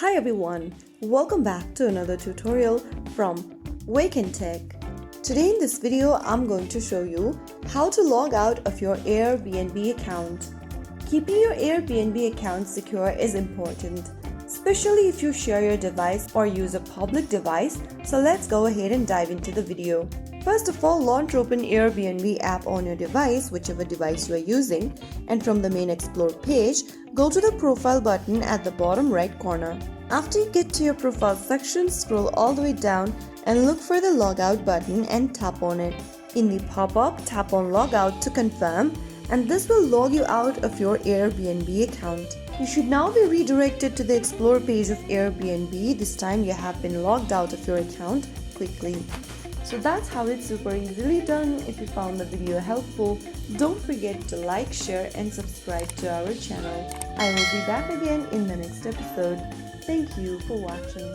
Hi everyone, welcome back to another tutorial from Wake&Tech. Today in this video, I'm going to show you how to log out of your Airbnb account. Keeping your Airbnb account secure is important, especially if you share your device or use a public device. So let's go ahead and dive into the video. First of all, launch open Airbnb app on your device, whichever device you are using, and from the main Explore page, go to the profile button at the bottom right corner. After you get to your profile section, scroll all the way down and look for the Logout button and tap on it. In the pop-up, tap on Logout to confirm, and this will log you out of your Airbnb account. You should now be redirected to the Explore page of Airbnb. This time you have been logged out of your account quickly. So that's how it's super easily done. If you found the video helpful, don't forget to like, share and subscribe to our channel. I will be back again in the next episode. Thank you for watching.